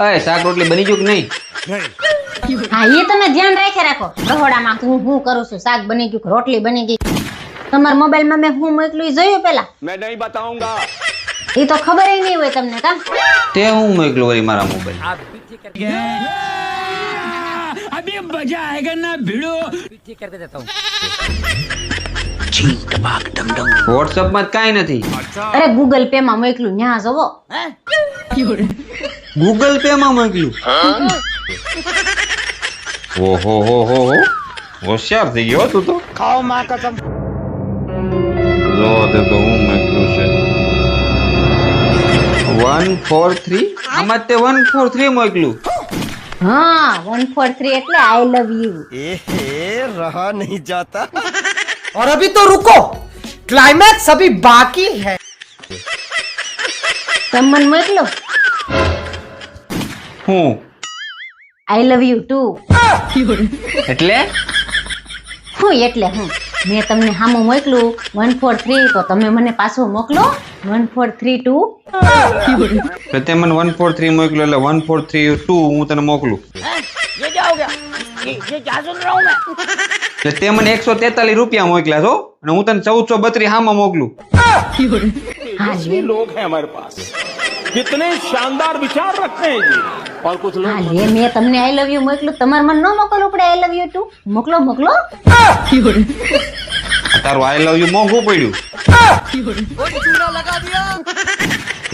અરે શાક રોટલી બની ગયું કે નહીં? હા એ તમે ધ્યાન રાખો રહોડામાં હું કરું છું, શાક બની ગયું રોટલી બની ગઈ. તમારા મોબાઈલમાં મેં હું મોકલું જોયું પેલા? मैं नहीं बताऊंगा. એ તો ખબર નહીં હોય તમને કા? તે હું મોકલું વળી મારા મોબાઈલ? अभी मजा आएगा ना भिड़ो पीछे करके देता हूँ. વોટ્સએપ માં કાઈ નથી. અરે ગૂગલ પે માં મોકલું ન્યા જોવો. ગૂગલ પે માં મોકલું? ઓહો હો હો હો, હોશિયાર થઈ ગયો તું તો. खाओ माँ कसम. જો તે તો હું મોકલું છે 143. આમાં તે 143 મોકલું. હા 143 એટલે આઈ લવ યુ. रहा नहीं जाता. और अभी तो रुको, क्लाइमैक्स अभी बाकी है. તમને મોકલો હું આઈ લવ યુ ટુ. એટલે હું એટલે હું મેં તમને સામું મોકલું 143 તો તમે મને પાછું મોકલો 1432. તો તે મને 143 મોકલું એટલે 1432 હું તને મોકલું. ये क्या हो गया? ये क्या सुन रहा हूँ मैं? એટલે તે મને 143 રૂપિયા મોકલ્યા છો અને હું તને 1432 હામાં મોકલું. ऐसे लोग हैं हमारे पास. कितने शानदार विचार रखते हैं जी. और कुछ लोग હા લે મેં તમને આઈ લવ યુ મોકલું, તમારે મને ન મોકલવું પડે આઈ લવ યુ ટુ. મોકલો મોકલો. તારું આઈ લવ યુ મોંઘું પડ્યું.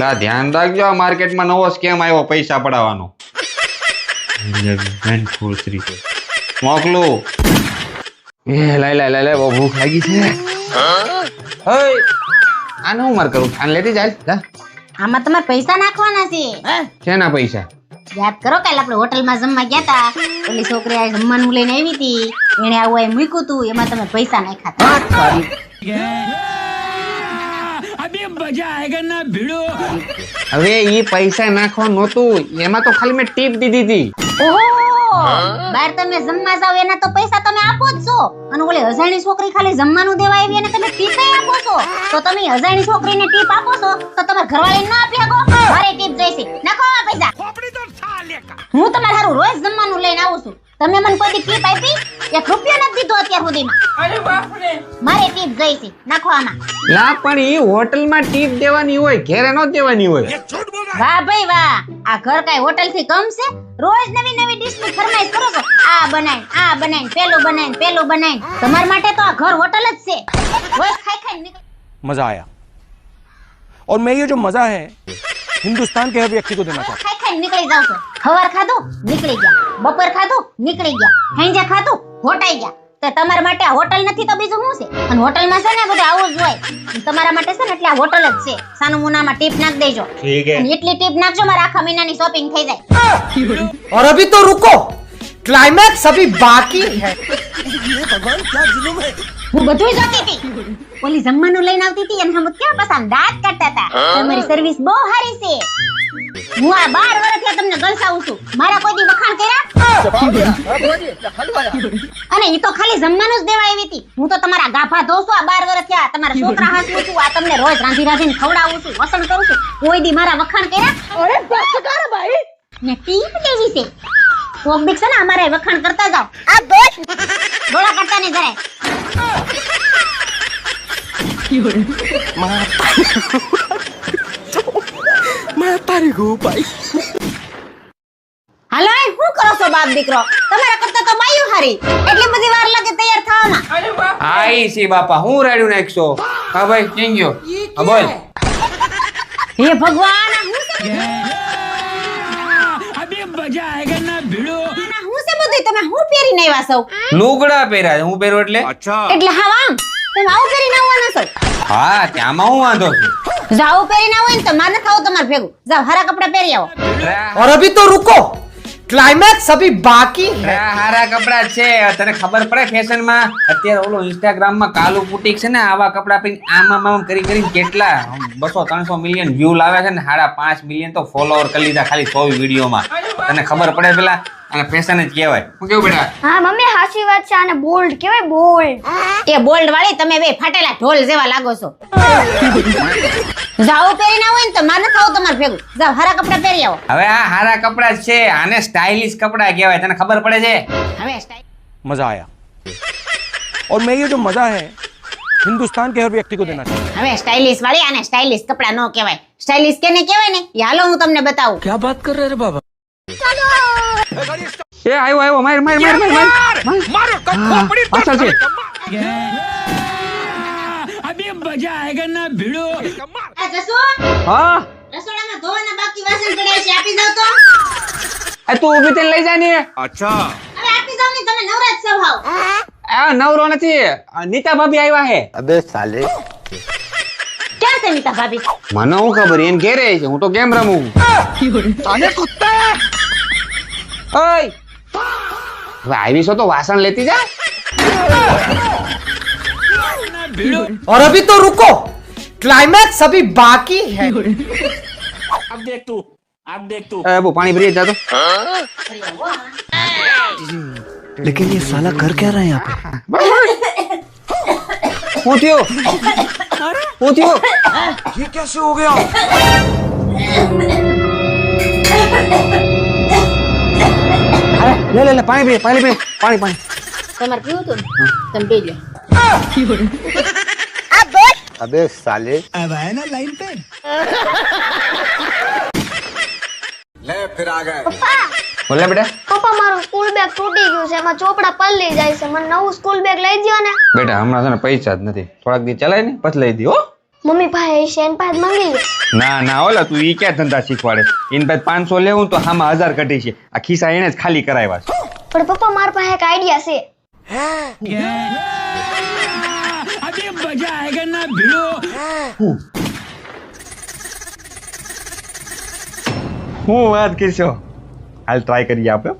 લા ધ્યાન રાખજો, આ માર્કેટમાં નવો સ્કેમ આવ્યો પૈસા પડાવવાનો. 143 મોકલું. એ લાય લાય લાય બહુ ભૂખ લાગી છે. ઓય આને હું માર કરું? આને લેતી ચાલ જા. આમાં તમારે પૈસા નાખવાના છે. શેના પૈસા? યાદ કરો કાલે આપણે હોટલમાં જમવા ગયા તા, ઓલી છોકરી આ જમવાનું લઈને આવી હતી, એને આવું અહીં મૂક્યું તું, એમાં તમે પૈસા નાખ્યા હતા. अभी मजा आएगा ना भिड़ो. હવે ઈ પૈસા નાખવા નહોતું, એમાં તો ખાલી મેં ટીપ દીધી હતી. ઓહો બાર તમે જમવા જાવ એના તો પૈસા તમે આપો જ છો, અને ઓલી અજાણી છોકરી ખાલી જમવાનું દેવા આવી અને તમે ટીપ આપો છો, તો તમે અજાણી છોકરીને ટીપ આપો છો તો તમારા ઘરવાળાને ના આપી શકો? મારે ટીપ જોઈશે, નાખો આ પૈસા. હું તમારે હારું રોજ જમવાનું લઈને આવું છું, તમે મને કોઈ દી ટીપ આપી? 1 રૂપિયો નથી દીધો અત્યાર સુધીમાં. અરે બાપ રે, મારે ટીપ જોઈશે, નાખો આમાં. લા પણ ઈ હોટલમાં ટીપ દેવાની હોય, ઘેરે ન દેવાની હોય. વાહ ભાઈ વાહ, આ ઘર કઈ હોટલ થી કમ છે? રોજ નવી નવી ડીશ ની ફરમાઈશ કરો છો, આ બનાય પેલું બનાય. તમારા માટે તો આ ઘર હોટલ જ છે. રોજ ખાઈ નીકળ. मजा आया. और मैं ये जो मजा है हिंदुस्तान के हर व्यक्ति को देना चाहता ખાઈ નીકળી જાવ છો. સવાર ખાધું નીકળી ગયા, બપોર ખાધું નીકળી ગયા, સાંજે ખાધું હોટાઈ ગયા. તો તમારા માટે આ હોટલ નથી તો બીજું શું છે? અને હોટલમાં છે ને બધું આવું જ હોય. તમારા માટે છે ને એટલે આ હોટલ જ છે. સાનું મુનામાં ટીપ નાખ દેજો. અને એટલી ટીપ નાખજો મારા આખા મહિનાની શોપિંગ થઈ જાય. और अभी तो रुको, क्लाइमैक्स अभी बाकी है. હું બધું જોતી હતી. ઓલી જમવાનું લઈને આવતી હતી અને હમ કેવા પસંદ દાંત કાઢતા હતા. તમારી સર્વિસ બહુ સારી છે. હું આ 12 વર્ષથી તમને ગલસાવું છું, મારા કોઈ દી વખાણ કર્યા? અને ઈ તો ખાલી જમવાનું જ દેવા આવી હતી. હું તો તમારા ગાભા ધોઉં છું આ 12 વર્ષ થયા, તમારા છોકરા હાસું છું, આ તમને રોજ રાંધી રાંધીને ખવડાવું છું, વસણ કરું છું, કોઈ દી મારા વખાણ કર્યા? અરે બસ કર ભાઈ, ને ટીપ લેવી છે. કોક દીક છે ને અમારે વખાણ કરતા જાવ. આ દોસ્ત ગોળા કરતા નહીં જરાય. હાલો એ શું કરો છો બાપ દીકરો? તમારા કરતા તો બાયું હારી, એટલી બધી વાર લાગે તૈયાર થવામાં. આઈ સી બાપા, હું રેડ્યું નાખશો? હા ભાઈ કેમ ગયો? હા બોલ. હે ભગવાન, આ હું છે? अभी मजा आएगा ना भिड़ो. આ હું છે બધું? તમે હું પહેરીને આવ્યા છો? લુગડા પહેર્યા છે. હું પહેરું એટલે? એટલે હા આમ તમે આવું પહેરીને આવવાના છો? હા ત્યાંમાં હું વાંધો છું? જાવ પહેરીને આવો ને તો મારે નથી આવું તમારે ભેગું. જાવ હારા કપડા પહેરી આવો. और अभी तो रुको, क्लाइमैक्स अभी बाकी है. હારા કપડા છે, તને ખબર પડે ફેશન માં? અત્યારે ઓલો ઇન્સ્ટાગ્રામ માં કાલુ બુટીક છે ને, આવા કપડા પહેરીને આમ કરી કેટલા 200-300 મિલિયન વ્યૂ લાવે છે ને, 5.5 મિલિયન તો ફોલોવર કરી લીધા ખાલી 100 વિડીયોમાં. તને ખબર પડે પેલા? અને ફેશન જ કહેવાય. હું કેવું બેટા? હા મમ્મી સાચી વાત છે, આને બોલ્ડ કહેવાય, બોલ્ડ. એ બોલ્ડ વાળી તમે બે ફાટેલા ઢોલ જેવા લાગો છો. જાઓ પહેરી ના હોય ને તો મારે ખાવ તમારે ભેગું જાઓ હારા કપડા પહેરી આવો હવે આ હારા કપડા છે, આને સ્ટાઇલિશ કપડા કહેવાય, તને ખબર પડે છે? હવે સ્ટાઇલ मजा आया और मैं ये जो मजा है हिंदुस्तान के हर व्यक्ति को देना चाहता હવે સ્ટાઇલિશ વાળી આને સ્ટાઇલિશ કપડા નો કહેવાય. સ્ટાઇલિશ કેને કહેવાય ને એ હાલો હું તમને બતાવું. क्या बात कर रहे रे बाबा? એ આવ્યો માર मारो પાછળ છે. अभी मजा आएगा ना भिड़ो. આ જસુ હા રસોડામાં ધોવાના બાકી વાસણ પડ્યા છે આપી જાવ તો. એ તું ઊભી થઈને લઈ જા ને. હવે આપી જાવ ને તમે નવરા જ છો હાવ. આ નવરો નથી, આ નીતા ભાભી આવ્યા હે. ક્યાં છે નીતા ભાભી? મને હું ખબર, એને ઘેરે છે, હું તો ગેમ રમું. ઓય હવે આવી છો તો વાસણ લેતી જા. और अभी तो रुको, क्लाइमैक्स अभी बाकी है. એ બહુ પાણી ભરી જા તો. लेकिन ये साला कर क्या रहा है यहाँ पे? હું થયું? હું થયું? ये कैसे हो गया? અરે, લે પાણી પી પાણી. તમારે પીવું હતું ને? તમે પી લો. अब आए ना लाइन पे. બોલે બેટા. પપ્પા મારું સ્કૂલ બેગ તૂટી ગયું છે, એમાં ચોપડા પલળી જાય છે, મને નવું સ્કૂલ બેગ લઈ દ્યો ને. બેટા હમણાં છે ને પૈસા જ નથી, થોડાક દી ચલાય ને પછી લઈ દી હો. મમ્મી ભાઈ શેન પાસે માંગી લે. ના ઓલા તું ઈ ક્યાં ધંધા શીખવાડે? ઇન પાસે 500 લેવું તો આમાં 1000 કટી છે. આ ખિસ્સા એને જ ખાલી કરાવ્યા છે. પણ પપ્પા મારા પાસે એક આઈડિયા છે. अभी मजा आएगा ना भिड़ो. હું વાત કરશો? હાલ ટ્રાય કરીએ આપણે.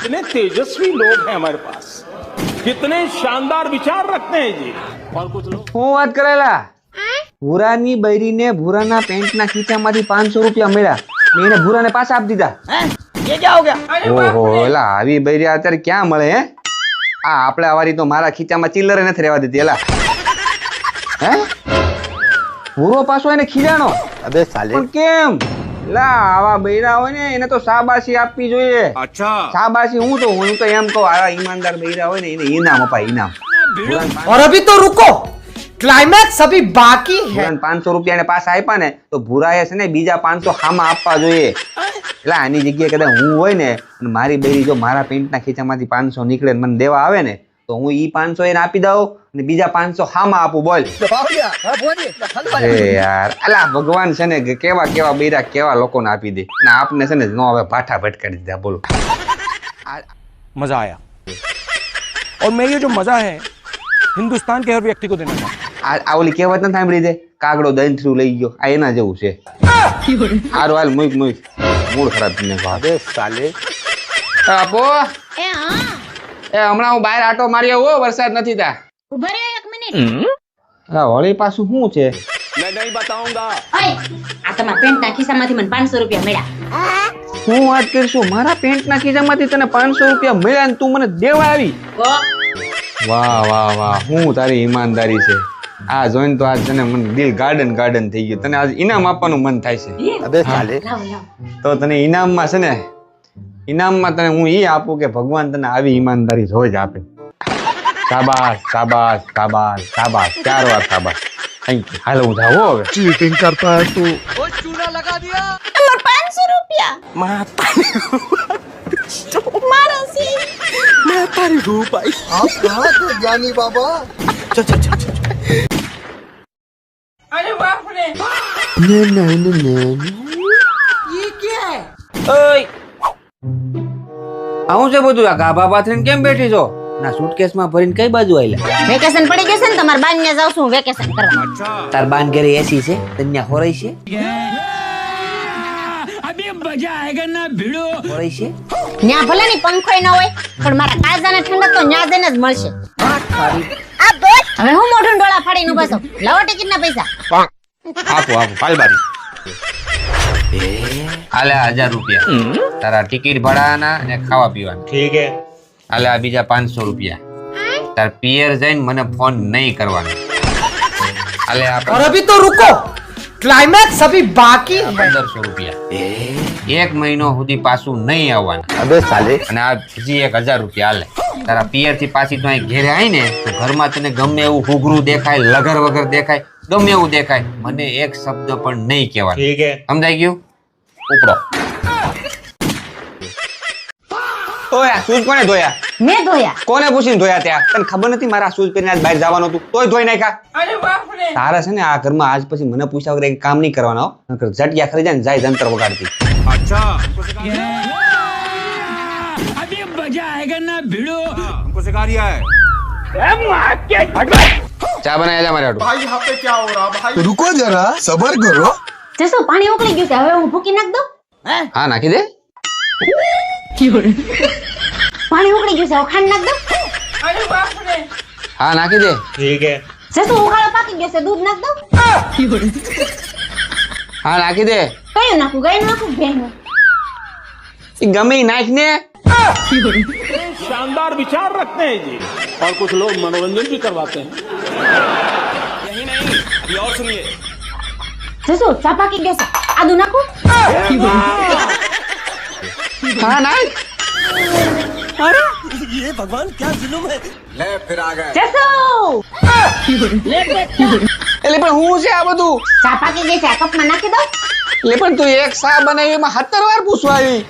कितने तेजस्वी लोग हैं हमारे पास, कितने शानदार विचार रखते हैं जी. और कुछ लोग હું વાત કરેલા ભૂરાની બૈરીને ભૂરાના પેન્ટના ખીચામાંથી 500 રૂપિયા મળ્યા ને એને ભૂરાને પાછા આપી દીધા. ઓહો એલા આવી બૈરી અત્યારે ક્યાં મળે હે? આ આપણે આવારી તો મારા ખીચામાં ચિલ્લરે નથી રહેવા દીધી એલા. હે ભૂરો પાછો એને ખીજાણો? પણ કેમ? લા આવા બૈરા હોય ને એને તો શાબાશી આપવી જોઈએ. શાબાશી હું તો એમ કહું આવા ઈમાનદાર બૈરા હોય ને એને ઇનામ અપાય, ઇનામ. और अभी तो रुको, क्लाइमैक्स अभी बाकी है. 500 રૂપિયા ને પાછા આપ્યા ને તો ભૂરાએ છે ને બીજા 500 હામાં આપવા જોઈએ. એટલે આની જગ્યાએ કદાચ હું હોય ને અને મારી બૈરી જો મારા પેન્ટના ખીચામાંથી 500 નીકળે ને મને દેવા આવે ને તો હું ઈ 500 એને આપી દઉં અને બીજા 500 હામાં આપું. બોલ એ યાર અલા ભગવાન છે ને કેવા બૈરા કેવા લોકોને આપી દે અને આપને છે ને નો હવે ભાઠા ભટકાડી દીધા. બોલો मजा आया और मैं ये जो मजा है हिंदुस्तान के हर व्यक्ति को देना चाहता हूँ. આ ઓલી કહેવત નથી સાંભળી દે, કાગડો દહીં થ્રુ લઈ ગયો, આ એના જેવું છે. હારું હાલ મૂક મૂડ ખરાબ થઈને આપો. એ હા એ હમણાં હું બહાર આટો મારી આવું હો, વરસાદ નથી તા. ઉભા રહો 1 મિનિટ. હા વળી પાછું શું છે? मैं नहीं बताऊंगा. ઓય આ તમારા પેન્ટના ખિસ્સામાંથી મને 500 રૂપિયા મળ્યા. હું વાત કરશું મારા પેન્ટના ખીચામાંથી તને 500 રૂપિયા મળ્યા ને તું મને દેવા આવી? વાહ હું તારી ઈમાનદારી છે. આ જોઈને તો આજ છે ને મને દિલ ગાર્ડન થઈ ગયું. તને આજ ઇનામ આપવાનું મન થાય છે. તો તને ઇનામમાં છે ને તને હું ઈ આપું કે ભગવાન તને આવી ઈમાનદારી રોજ આપે. શાબાશ 4 વાર શાબાશ. Thank you. હાલ હું જાઉં હવે. चीटिंग करता है तू. 500 રૂપિયા મારો સી आप कहाँ थे ज्ञानी बाबा? આવું છે બધું? આ ગાભા પાથરીને કેમ બેઠી છો? ના સુટકેસમાં ભરીને કઈ બાજુ આયલા? વેકેશન પડી જશે ને તમાર બાન ને જાવ છું વેકેશન કરવા. તાર બાન ઘરે એસી છે? તન્યા હોરઈ છે? अभी मजा आएगा ना भिड़ो. હોરઈ છે? ન્યા ભલે ની પંખોય ન હોય પણ મારા કાજાને ઠંડક તો ન્યા જઈને જ મળશે. હવે હું મોઢું ડોળા ફાડીને ઉભા છું. લાવો ટિકિટ ના પૈસા. આપો પાલબારી. હાલે 1000 રૂપિયા તારા ટિકિટ ભાડાના અને ખાવા પીવાના. ઠીક હે. હાલે આ બીજા 500 રૂપિયા તાર પિયર જઈને મને ફોન નહીં કરવાનો. હાલે આ और अभी तो रुको, क्लाइमैक्स अभी बाकी है। 1500 રૂપિયા 1 મહિનો સુધી પાછું નહીં આવવાના. अबे साले અને આ હજી 1000 રૂપિયા હાલે. તારા પિયર થી પાછી તો અહીં ઘેરે આવી ને તો ઘરમાં તને ગમે એવું ઘૂઘરું દેખાય, લગર વગર દેખાય, ગમે એવું દેખાય, મને એક શબ્દ પણ નહીં કહેવાનો. ठीक है. સમજાઈ ગયું? ઉપડો. ઓય શૂઝ કોને ધોયા? મેં ધોયા. કોને પૂછીને ધોયા ત્યાં? તને ખબર નથી મારા શૂઝ પહેરીને આજ બહાર જવાનું હતું તોય ધોઈ નાખ્યા. તારે છે ને આ ઘરમાં આજ પછી મને પૂછ્યા વગર એક કામ નહીં કરવાનો હો. નકર ઝટિયા ખરી જાય ને જાય જંતર વગાડતી. अभी मजा आएगा ना भिड़ो. हमको सिखा रिया है. ચા બનાવી લે મારે હાટુ. रुको जरा सबर करो જસુ પાણી ઉકળી ગયું છે, હવે હું ભૂકી નાખ દઉં? હા નાખી દે. પાણી ઉકળી ગયું છે, હવે ખાંડ નાખ દઉં? હા નાખી દે. ठीक है. જસુ ઉકાળો પાકી ગયો છે, દૂધ નાખ દઉં? હા નાખી દે. કયું નાખું? ગાયનું નાખું કે ભેંસનું? ઈ ગમે ઈ નાખ ને. शानदार विचार रखते हैं जी और कुछ लोग मनोरंजन भी करवाते हैं. જસુ ચા પાકી ગયો છે, આદુ નાખું? હા નાખ. ये भगवान क्या जुल्म है જસુ એટલે પણ હું છે આ બધું? ચા પાકી ગઈ છે, આ કપમાં નાખી દઉં? એટલે પણ તું એક સા બનાવી એમાં 17 વાર પૂછવા આવી.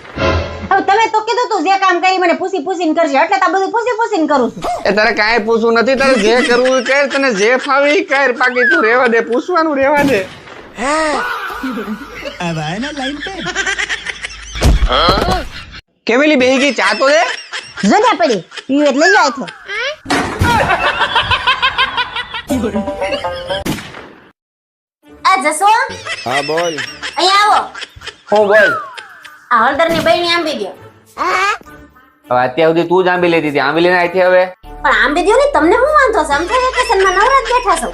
હવે તમે તો કીધું તું જે કામ કરી મને પૂછીને કરજે, એટલે તો આ બધું પૂછીને કરું છું. એ તારે કાંઈ પૂછવું નથી. તારે જે કરવું એ કર, તને જે ફાવે ઈ કર. બાકી તું રહેવા દે, પૂછવાનું રહેવા દે. अब आए ना लाइन पे કેમેલી બેહી ગઈ? ચા તો દે. જગ્યા પડી પીવે એટલે લઈ જાય આ જસો હા બોલ. અહીંયા આવો. હું બોલ. આ હળદર ની બહેણી આંબી દો. હવે અત્યાર સુધી તું જ આંબી લેતી હતી, આંબી લઈને આવી હવે. પણ આંબી દો ને, તમને શું વાંધો છે? અમથા વેકેશન માં નવરાત બેઠા છો.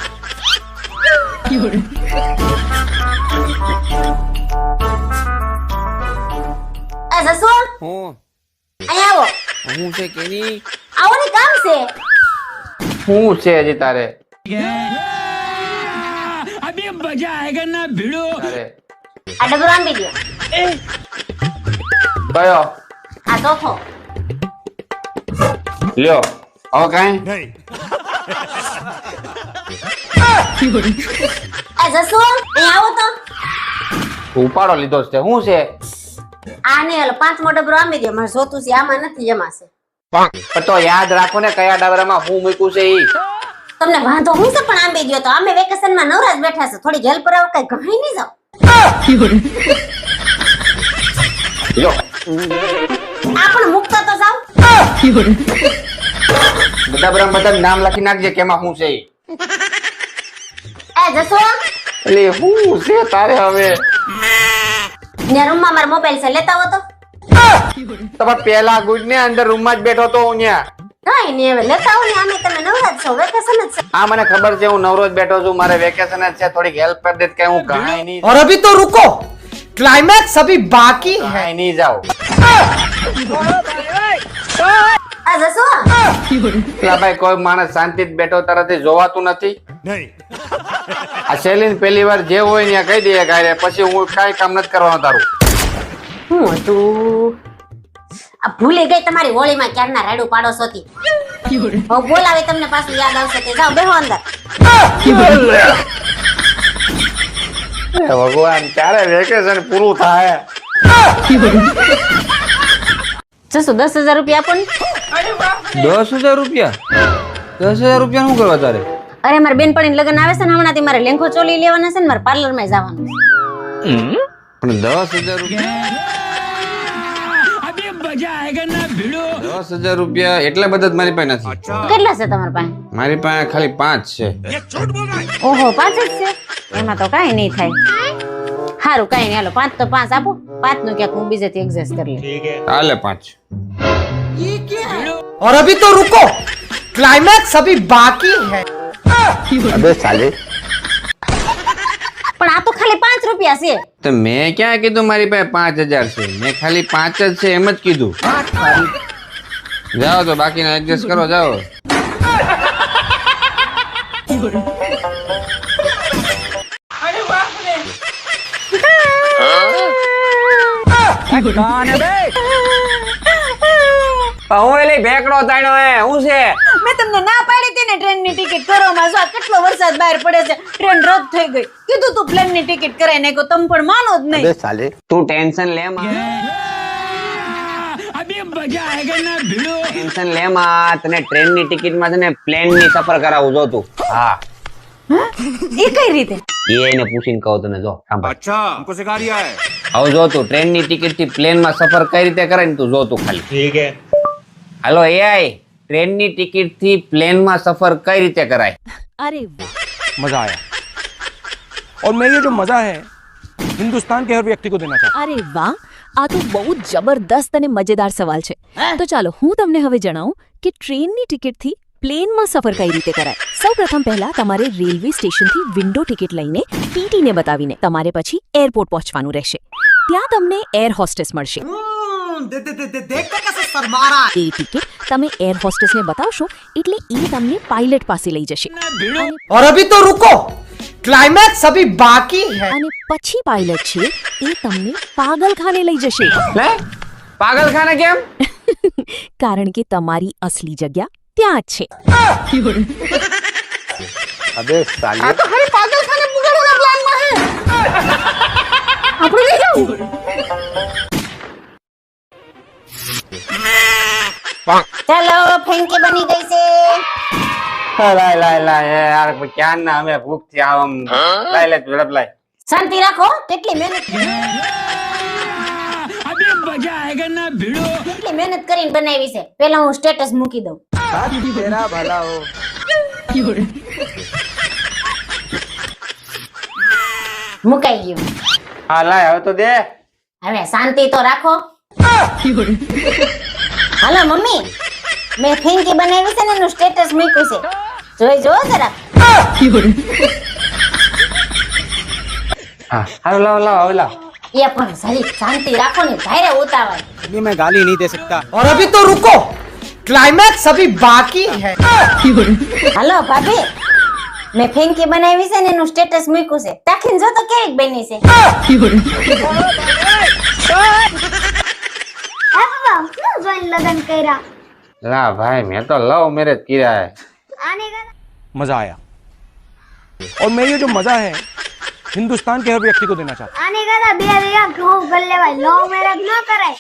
આ જસો હું અહીંયા આવો. હું છે કેની? આવો ને, કામ છે. હું છે હજી તારે? अभी मजा आएगा ना भिड़ो. તારે આ ડબરો આંબી દો. કયો? આ ચોથો. લ્યો હવે કાંઈ? આ જસો અહીંયા આવો તો. ઉપાડો લીધો છે. શું છે? આ ને હાલો, પાંચમો ડબરો આંબી દો. મારે જોતું છે, આમાં નથી, એમાં છે. પણ તો યાદ રાખો ને કયા ડાબરામાં હું મૂક્યું છે ઈ. તમને વાંધો હું છે પણ આંબી દો તો. અમે વેકેશન માં નવરાજ બેઠા છે, થોડી હેલ્પ કરાવો. કઈ ઘણી નહીં જાવ. લ્યો આ પણ મુકતો તો જાવ. બધા નામ લખી નાખજે કેમાં શું છે ઈ. એ જસો એટલે શું છે તારે હવે? ને રૂમમાં મારો મોબાઈલ છે, લેતા આવો તો. તમે પેલા ગુડ ને અંદર રૂમમાં જ બેઠો તો હું ત્યાં. કઈ નહીં, હવે લેતા આવો ને. આમે તમે નવરાજ છો, વેકેશન જ છે. હા મને ખબર છે, હું નવરો જ બેઠો છું, મારે વેકેશન જ છે, થોડીક હેલ્પ કરી દે કે હું કાંઈ નહીં और अभी तो रुको, क्लाइमैक्स अभी बाकी है। કાંઈ નહીં જાઉં. આ જસો પેલા ભાઈ કોઈ માણસ શાંતિ જ બેઠો તારાથી જોવાતું નથી. આ શૈલીન પહેલી વાર જે હોય ને કહી દઈએ કાંઈ, પછી હું કાંઈ કામ નથી કરવાનું તારું. શું હતું? આ ભૂલી ગઈ તમારી હોળીમાં ક્યારના રાડું પાડો સોતી. હવે બોલાવે તમને પાછું યાદ આવશે તે. જાઓ બેહો અંદર. હે ભગવાન ક્યારે વેકેશન પૂરું થાય? જસો 10,000 રૂપિયા આપો ને. 10,000 રૂપિયા? 10,000 રૂપિયા શું કરવા તારે? અરે મારી બેનપણીને લગ્ન આવે છે ને હમણાંથી, મારે લેંઘો ચોલી લેવાના છે ને મારે પાર્લરમાં જવાનું છે. પણ 10,000 રૂપિયા? अभी मजा आएगा ना भिड़ो. 10,000 રૂપિયા એટલા બધા જ મારી પાસે નથી. કેટલા છે તમારી પાસે? મારી પાસે ખાલી 5 છે. ઓહો, 5 જ છે? એમાં તો કાંઈ નહીં થાય. સારું કાંઈ નહીં, હાલો 5 તો 5 આપો. 5 નું ક્યાંક હું બીજેથી એડજસ્ટ કરી લઉં. હાલે 5. और अभी तो रुको, क्लाइमैक्स अभी बाकी है। अबे साले પણ આ તો ખાલી 5 રૂપિયા છે. તો મેં ક્યાં કીધું મારી પાસે 5,000 છે? મેં ખાલી 5 જ છે એમ જ કીધું. જાઓ તો બાકીના એડજસ્ટ કરો, જાઓ. कौन है बे? હું એલી ભેકડો તાણ્યો હે હું છે મેં તમને ના પાડી હતી ને ટ્રેનની ટિકિટ કરો માં. જો આ કેટલો વરસાદ બહાર પડે છે, ટ્રેન રદ થઈ ગઈ. કીધું તું પ્લેનની ટિકિટ કરાઈ નાખો, તમે પણ માનો જ નહીં. તું ટેન્શન લે માં अभी मजा आएगा ना भिड़ो. ટેન્શન લે માં તને ટ્રેનની ટિકિટમાં છે ને પ્લેનની સફર કરાવું જો તું હા એ કઈ રીતે? એ એને પૂછીને કહું તને જો સાંભળ अच्छा हमको सिखा रिया है. હવે જો તું ટ્રેનની ટિકિટ થી પ્લેનમાં સફર કઈ રીતે કરાય ને તું જો તું ખાલી ઠીક હે હાલો એઆઈ ટ્રેનની ટિકિટ થી પ્લેનમાં સફર કઈ રીતે કરાય अरे वाह, मजा आया. और मैं ये जो मजा है हिंदुस्तान के हर व्यक्ति को देना चाहता अरे वाह, આ તો બહુ જબરદસ્ત અને મજેદાર સવાલ છે. તો ચાલો હું તમને હવે જણાવું કે ટ્રેનની ટિકિટથી પ્લેનમાં સફર કઈ રીતે કરાય. સૌપ્રથમ પહેલા તમારે રેલવે સ્ટેશનથી વિન્ડો ટિકિટ લઈને ટીટીને બતાવીને તમારે પછી એરપોર્ટ પહોંચવાનું રહેશે. ત્યાં તમને એર હોસ્ટેસ મળશે. એ ટિકિટ તમે એર હોસ્ટેસને બતાવશો એટલે એ તમને પાયલટ પાસે લઈ જશે और अभी तो रुको, क्लाइमैक्स अभी बाकी है. અને પછી પાયલટ છે એ તમને પાગલખાને લઈ જશે લે પાગલખાને કેમ કારણ કે તમારી અસલી જગ્યા ત્યાં જ છે. अबे साले. આપણે લઈ જાઉં. ચાલો ફેંકી બની ગઈ છે. લાય લાય લાય યાર ક્યાં ના અમે ભૂખ થી આમ લાય લે ઝડપ લાય શાંતિ રાખો. કેટલી મહેનત अभी मजा आएगा ना भिड़ो. કેટલી મહેનત કરીને બનાવી છે. પેલા હું સ્ટેટસ મૂકી દઉં. तेरा भला हो. મુકાઈ ગયું. હા લાય હવે તો દે હવે શાંતિ તો રાખો. હાલો મમ્મી, મેં ફેંકી બનાવી છે ને એનું સ્ટેટસ મૂક્યું છે, જોઈ જો જરા. હા હાલો લાવ લાવ હવે લાવ એ પણ જરી શાંતિ રાખો ને, ભાઈરે ઉતાવળ. ये मैं गाली नहीं दे सकता. और अभी तो रुको, क्लाइमैक्स अभी बाकी है. હાલો ભાભી, મેં ફેંકી બનાવી છે ને એનું સ્ટેટસ મૂક્યું છે, તાકીને જો તો કેવી બની છે. લગન કર્યા લા ભાઈ મેં તો લવ મેરેજ કર્યા હે આને मजा आया. और मैं ये जो मजा है हिंदुस्तान के हर व्यक्ति को देना चाहता આને કદા બે વીઘા ઘઉં કરી લેવાય, લવ મેરેજ ન કરાય.